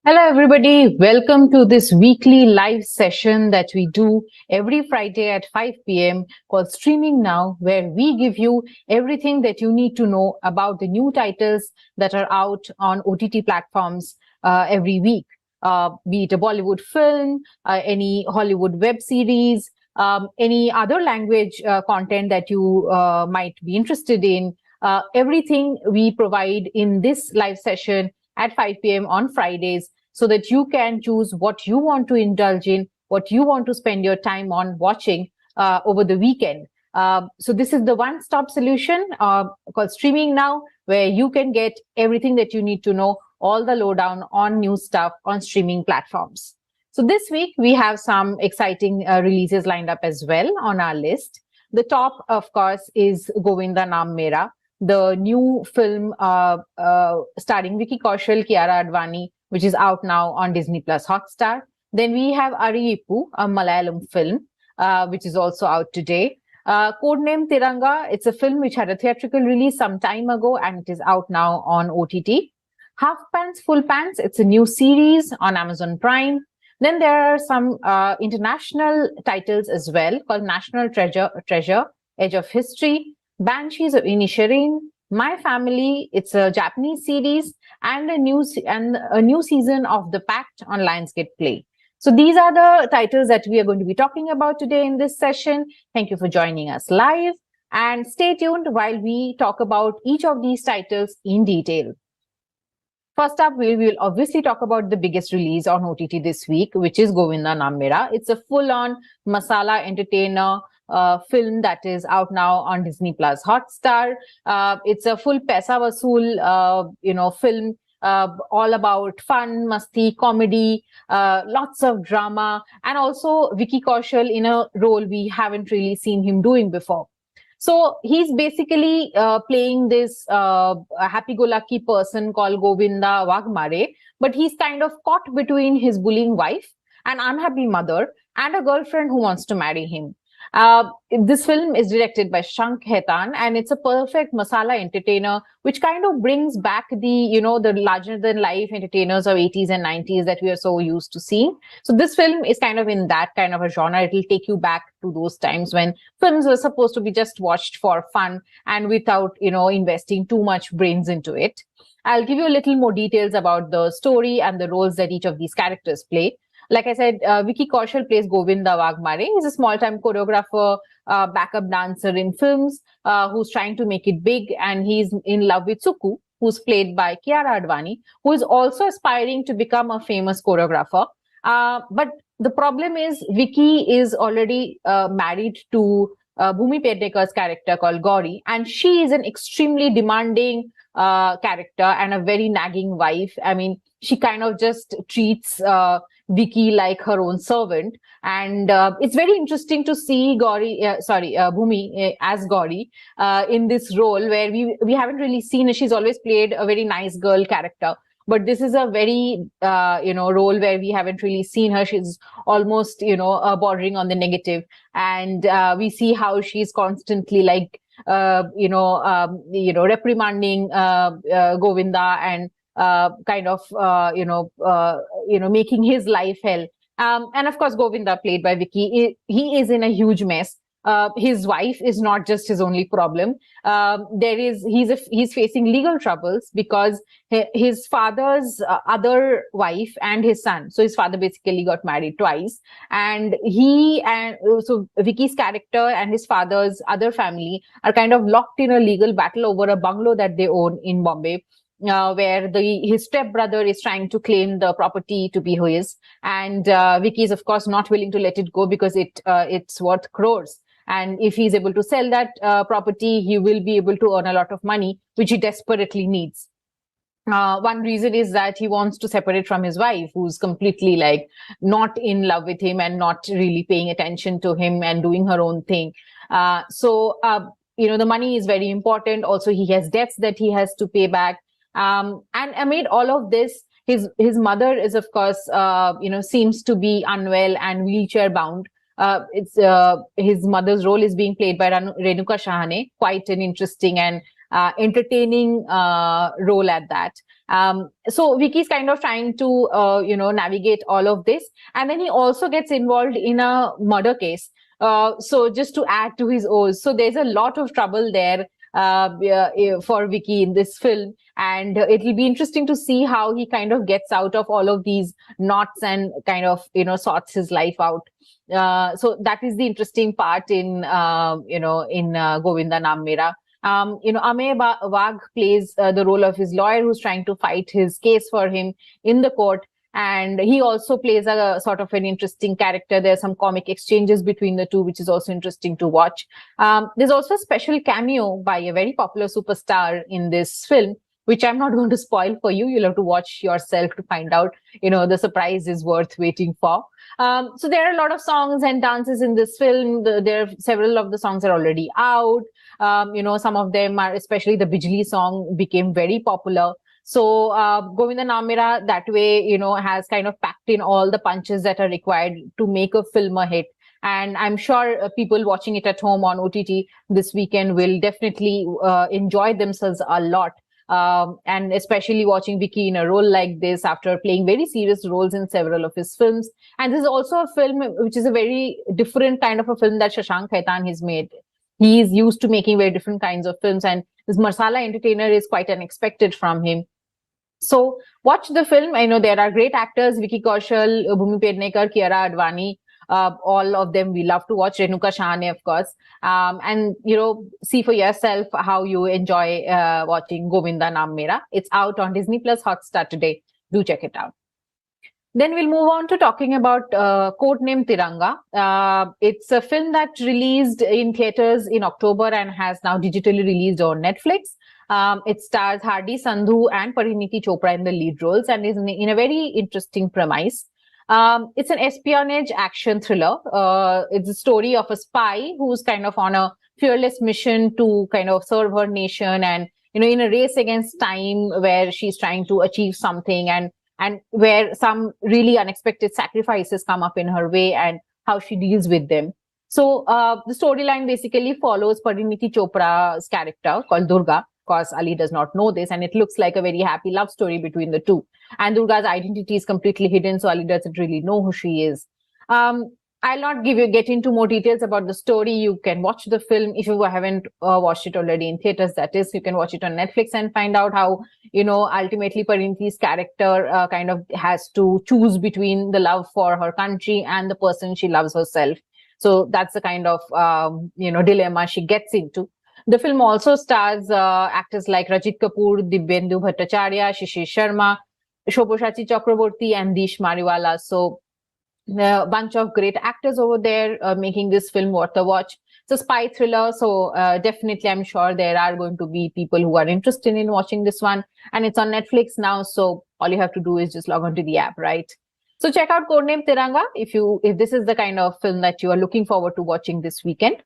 Hello, everybody. Welcome to this weekly live session that we do every Friday at 5 p.m. called Streaming Now, where we give you everything that you need to know about the new titles that are out on OTT platforms every week, be it a Bollywood film, any Hollywood web series, any other language content that you might be interested in. Everything we provide in this live session at 5 p.m. on Fridays so that you can choose what you want to indulge in, what you want to spend your time on watching over the weekend. So this is the one-stop solution called Streaming Now, where you can get everything that you need to know, all the lowdown on new stuff on streaming platforms. So this week, we have some exciting releases lined up as well on our list. The top, of course, is Govinda Naam Mera, the new film starring Vicky Kaushal, Kiara Advani, which is out now on Disney Plus Hotstar. Then we have Ariyippu, a Malayalam film, which is also out today. Codename Tiranga, it's a film which had a theatrical release some time ago and it is out now on OTT. Half Pants, Full Pants, it's a new series on Amazon Prime. Then there are some international titles as well called National Treasure, Edge of History, Banshees of Inisherin, My Family, it's a Japanese series, and a new season of The Pact on Lionsgate Play. So these are the titles that we are going to be talking about today in this session. Thank you for joining us live, and stay tuned while we talk about each of these titles in detail. First up, we will obviously talk about the biggest release on OTT this week, which is Govinda Naam Mera. It's a full-on masala entertainer film that is out now on Disney Plus Hotstar. It's a full paisa vasool, film all about fun, masti, comedy, lots of drama, and also Vicky Kaushal in a role we haven't really seen him doing before. So he's basically playing this happy-go-lucky person called Govinda Wagmare, but he's kind of caught between his bullying wife, an unhappy mother, and a girlfriend who wants to marry him. This film is directed by Shank Hetan, and it's a perfect masala entertainer, which kind of brings back the larger-than-life entertainers of 80s and 90s that we are so used to seeing. So this film is kind of in that kind of a genre. It'll take you back to those times when films were supposed to be just watched for fun and without, investing too much brains into it. I'll give you a little more details about the story and the roles that each of these characters play. Like I said, Vicky Kaushal plays Govinda Wagmare. He's a small-time choreographer, backup dancer in films, who's trying to make it big, and he's in love with Suku, who's played by Kiara Advani, who is also aspiring to become a famous choreographer. But the problem is Vicky is already married to Bhumi Pednekar's character called Gauri, and she is an extremely demanding character and a very nagging wife. I mean, she kind of just treats Vicky like her own servant, and it's very interesting to see Bhumi as Gauri in this role where we haven't really seen her. She's always played a very nice girl character, but this is a very role where we haven't really seen her. She's almost bordering on the negative, and we see how she's constantly like reprimanding Govinda and making his life hell. And of course, Govinda, played by Vicky, he is in a huge mess. His wife is not just his only problem. He's facing legal troubles because his father's other wife and his son. So his father basically got married twice, and so Vicky's character and his father's other family are kind of locked in a legal battle over a bungalow that they own in Bombay. Where his stepbrother is trying to claim the property to be his, and Vicky is of course not willing to let it go because it's worth crores. And if he's able to sell that property, he will be able to earn a lot of money, which he desperately needs. One reason is that he wants to separate from his wife, who's completely like not in love with him and not really paying attention to him and doing her own thing. The money is very important. Also, he has debts that he has to pay back. And amid all of this, his mother is, of course, seems to be unwell and wheelchair bound. His mother's role is being played by Renuka Shahane, quite an interesting and entertaining role at that. So Vicky's kind of trying to, navigate all of this. And then he also gets involved in a murder case. So just to add to his woes. So there's a lot of trouble there for Vicky in this film. And it'll be interesting to see how he kind of gets out of all of these knots and kind of, sorts his life out. So that is the interesting part in Govinda Naam Mera. Amey Wagh plays the role of his lawyer who's trying to fight his case for him in the court. And he also plays a sort of an interesting character. There's some comic exchanges between the two, which is also interesting to watch. There's also a special cameo by a very popular superstar in this film, which I'm not going to spoil for you. You'll have to watch yourself to find out, the surprise is worth waiting for. So there are a lot of songs and dances in this film. There are several of the songs are already out. Some of them are, especially the Bijli song became very popular. So Govinda Naam Mera that way, has kind of packed in all the punches that are required to make a film a hit. And I'm sure people watching it at home on OTT this weekend will definitely enjoy themselves a lot. And especially watching Vicky in a role like this after playing very serious roles in several of his films. And this is also a film which is a very different kind of a film that Shashank Khaitan has made. He is used to making very different kinds of films, and this Marsala Entertainer is quite unexpected from him. So watch the film. I know there are great actors, Vicky Kaushal, Bhumi Pednekar, Kiara Advani, all of them we love to watch, Renuka Shahane, of course. And, see for yourself how you enjoy watching Govinda Naam Mera. It's out on Disney Plus Hotstar today. Do check it out. Then we'll move on to talking about Codename Tiranga. It's a film that released in theaters in October and has now digitally released on Netflix. It stars Hardy Sandhu and Pariniti Chopra in the lead roles and is in a very interesting premise. It's an espionage action thriller. It's a story of a spy who's kind of on a fearless mission to kind of serve her nation and, in a race against time where she's trying to achieve something and where some really unexpected sacrifices come up in her way and how she deals with them. So the storyline basically follows Pariniti Chopra's character called Durga. Of course, Ali does not know this, and it looks like a very happy love story between the two. And Durga's identity is completely hidden, so Ali doesn't really know who she is. I'll not get into more details about the story. You can watch the film if you haven't watched it already in theaters. That is, you can watch it on Netflix and find out how, ultimately Pariniti's character kind of has to choose between the love for her country and the person she loves herself. So that's the kind of, dilemma she gets into. The film also stars actors like Rajit Kapoor, Dibyendu Bhattacharya, Shishir Sharma, Shobhoshachi Chakraborty, and Dish Mariwala. So a bunch of great actors over there making this film worth a watch. It's a spy thriller, so definitely I'm sure there are going to be people who are interested in watching this one. And it's on Netflix now, so all you have to do is just log on to the app, right? So check out Codename Tiranga if this is the kind of film that you are looking forward to watching this weekend.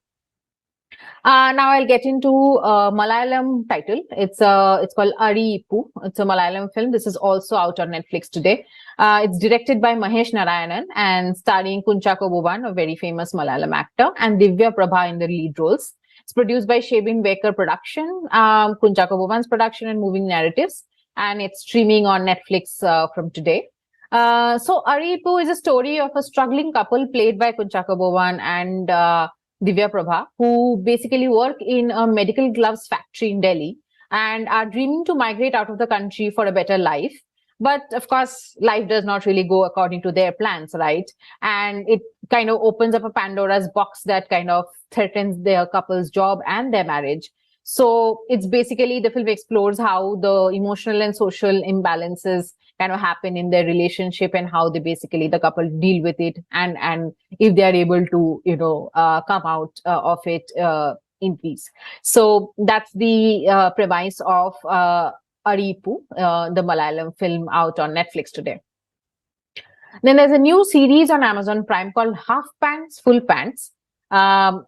Now I'll get into Malayalam title. It's called Ariyippu. It's a Malayalam film. This is also out on Netflix today. It's directed by Mahesh Narayanan and starring Kunchako Boban, a very famous Malayalam actor, and Divya Prabha in the lead roles. It's produced by Shebin Baker Production, Kunchako Boban's production and Moving Narratives, and it's streaming on Netflix from today. So Ariyippu is a story of a struggling couple played by Kunchako Boban and Divya Prabha, who basically work in a medical gloves factory in Delhi and are dreaming to migrate out of the country for a better life. But of course, life does not really go according to their plans, right? And it kind of opens up a Pandora's box that kind of threatens their couple's job and their marriage. So it's basically, the film explores how the emotional and social imbalances kind of happen in their relationship and how they basically, the couple deal with it and if they are able to, come out of it in peace. So that's the premise of Ariyippu, the Malayalam film out on Netflix today. Then there's a new series on Amazon Prime called Half Pants, Full Pants.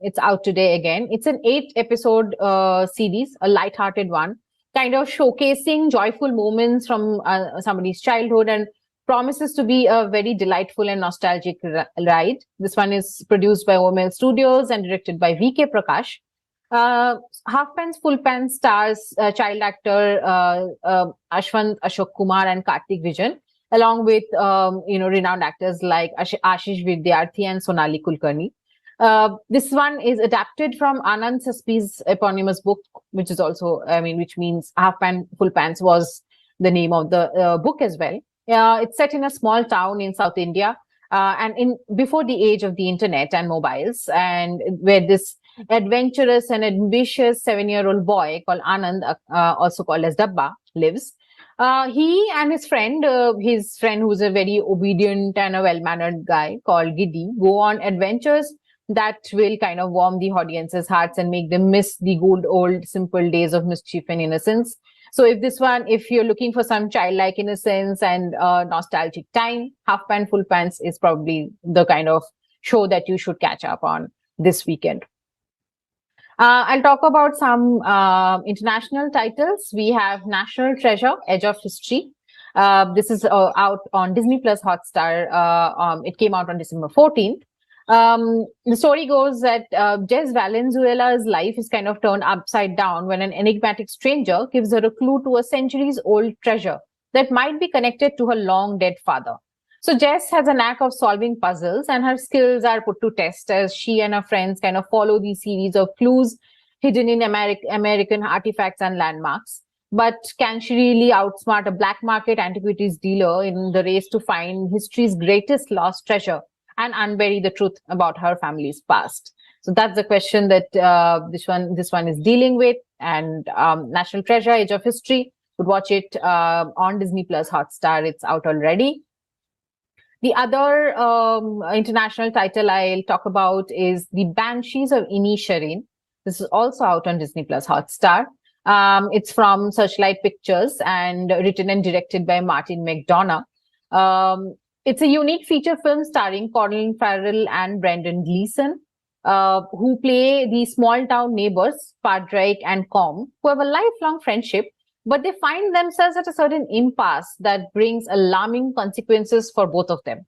It's out today again. It's an 8-episode series, a light-hearted one, kind of showcasing joyful moments from somebody's childhood and promises to be a very delightful and nostalgic ride. This one is produced by OML Studios and directed by VK Prakash. Half Pants Full Pants stars child actor Ashwant Ashok Kumar and Kartik Vijan, along with renowned actors like Ashish Vidyarthi and Sonali Kulkarni. This one is adapted from Anand Saspi's eponymous book, which is also, which means Half Pants Full Pants was the name of the book as well. It's set in a small town in South India, and in before the age of the internet and mobiles, and where this adventurous and ambitious 7-year-old boy called Anand, also called as Dabba, lives. He and his friend who's a very obedient and a well-mannered guy called Giddy, go on adventures that will kind of warm the audience's hearts and make them miss the good old simple days of mischief and innocence. So if you're looking for some childlike innocence and nostalgic time, Half Pant Full Pants is probably the kind of show that you should catch up on this weekend. I'll talk about some international titles. We have National Treasure, Edge of History. This is out on Disney Plus Hotstar. It came out on December 14th. The story goes that Jess Valenzuela's life is kind of turned upside down when an enigmatic stranger gives her a clue to a centuries-old treasure that might be connected to her long-dead father. So Jess has a knack of solving puzzles, and her skills are put to test as she and her friends kind of follow these series of clues hidden in American artifacts and landmarks. But can she really outsmart a black market antiquities dealer in the race to find history's greatest lost treasure and unbury the truth about her family's past? So that's the question that this one is dealing with. And National Treasure, Age of History, would watch it on Disney Plus Hotstar. It's out already. The other international title I'll talk about is The Banshees of Inisherin. This is also out on Disney Plus Hotstar. It's from Searchlight Pictures and written and directed by Martin McDonough. It's a unique feature film starring Colin Farrell and Brendan Gleeson, who play the small town neighbors, Padraig and Com, who have a lifelong friendship, but they find themselves at a certain impasse that brings alarming consequences for both of them.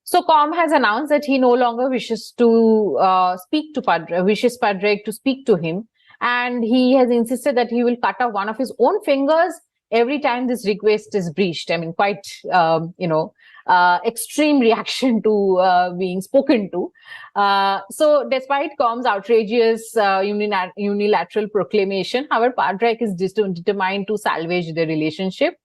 So Com has announced that he no longer wishes to speak to Padraig to speak to him, and he has insisted that he will cut off one of his own fingers every time this request is breached. I mean, quite extreme reaction to being spoken to. So despite Com's outrageous unilateral proclamation, however, Padraig is determined to salvage the relationship.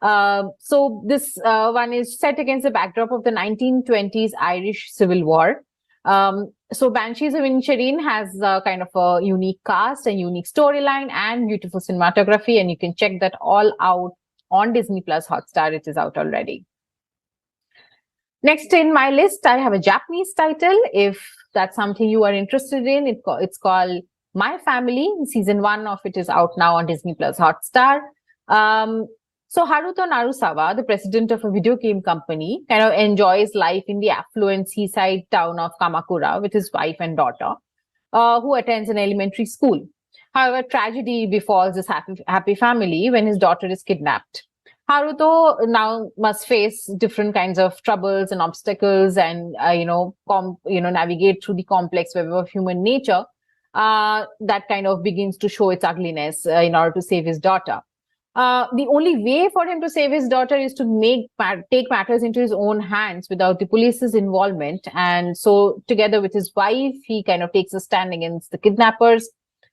So this one is set against the backdrop of the 1920s Irish Civil War. So Banshees of Inisherin has kind of a unique cast, a unique storyline, and beautiful cinematography, and you can check that all out on Disney Plus Hotstar. It is out already. Next in my list, I have a Japanese title. If that's something you are interested in, it's called My Family. Season 1 of it is out now on Disney Plus Hotstar. So Haruto Narusawa, the president of a video game company, kind of enjoys life in the affluent seaside town of Kamakura with his wife and daughter, who attends an elementary school. However, tragedy befalls this happy family when his daughter is kidnapped. Haruto now must face different kinds of troubles and obstacles, and navigate through the complex web of human nature that kind of begins to show its ugliness in order to save his daughter. The only way for him to save his daughter is to take matters into his own hands without the police's involvement. And so together with his wife, he kind of takes a stand against the kidnappers.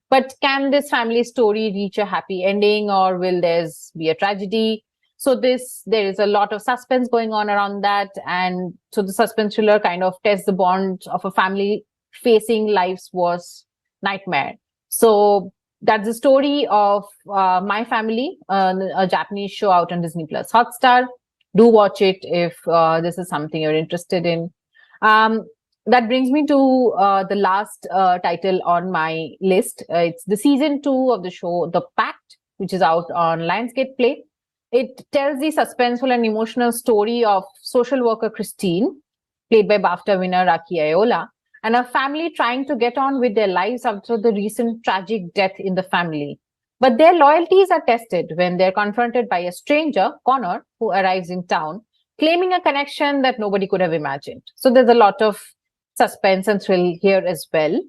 But can this family story reach a happy ending, or will there be a tragedy? So there is a lot of suspense going on around that. And so the suspense thriller kind of tests the bond of a family facing life's worst nightmare. So that's the story of My Family, a Japanese show out on Disney Plus Hotstar. Do watch it if this is something you're interested in. That brings me to the last title on my list. It's the season 2 of the show, The Pact, which is out on Lionsgate Play. It tells the suspenseful and emotional story of social worker Christine, played by BAFTA winner Raki Ayola, and a family trying to get on with their lives after the recent tragic death in the family. But their loyalties are tested when they're confronted by a stranger, Connor, who arrives in town, claiming a connection that nobody could have imagined. So there's a lot of suspense and thrill here as well.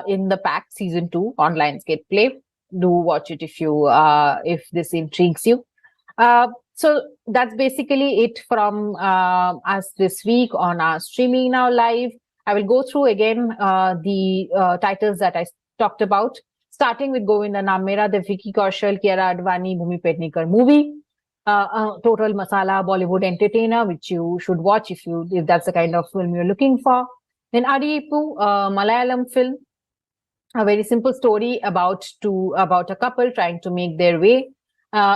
in the Pact Season 2 on Lionsgate Play. Do watch it if this intrigues you. So that's basically it from us this week on our Streaming Now Live. I will go through again the titles that I talked about, starting with Govinda Naam Mera, the Vicky Kaushal, Kiara Advani, Bhumi Pednekar movie. Total masala Bollywood entertainer, which you should watch if that's the kind of film you're looking for. Then Ariyippu, Malayalam film, a very simple story about a couple trying to make their way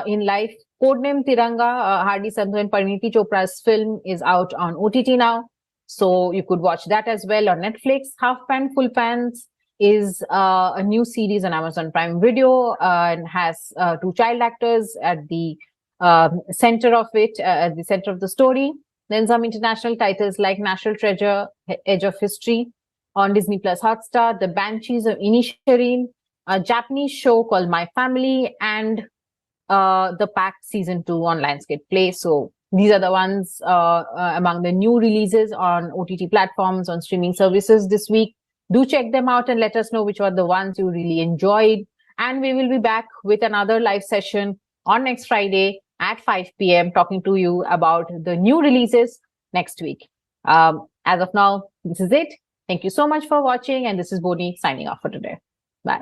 in life. Codename Tiranga, Hardy Sandhu and Pariniti Chopra's film is out on OTT now, so you could watch that as well on Netflix. Half Pant Full Pants is a new series on Amazon Prime Video and has two child actors at the center of it, at the center of the story. Then some international titles like National Treasure, Edge of History on Disney Plus Hotstar, The Banshees of Inisherin, a Japanese show called My Family, and the Pact Season 2 on Lionsgate Play. So these are the ones among the new releases on OTT platforms, on streaming services this week. Do check them out and let us know which were the ones you really enjoyed. And we will be back with another live session on next Friday at 5 p.m. talking to you about the new releases next week. As of now, this is it. Thank you so much for watching. And this is Bohni signing off for today. Bye.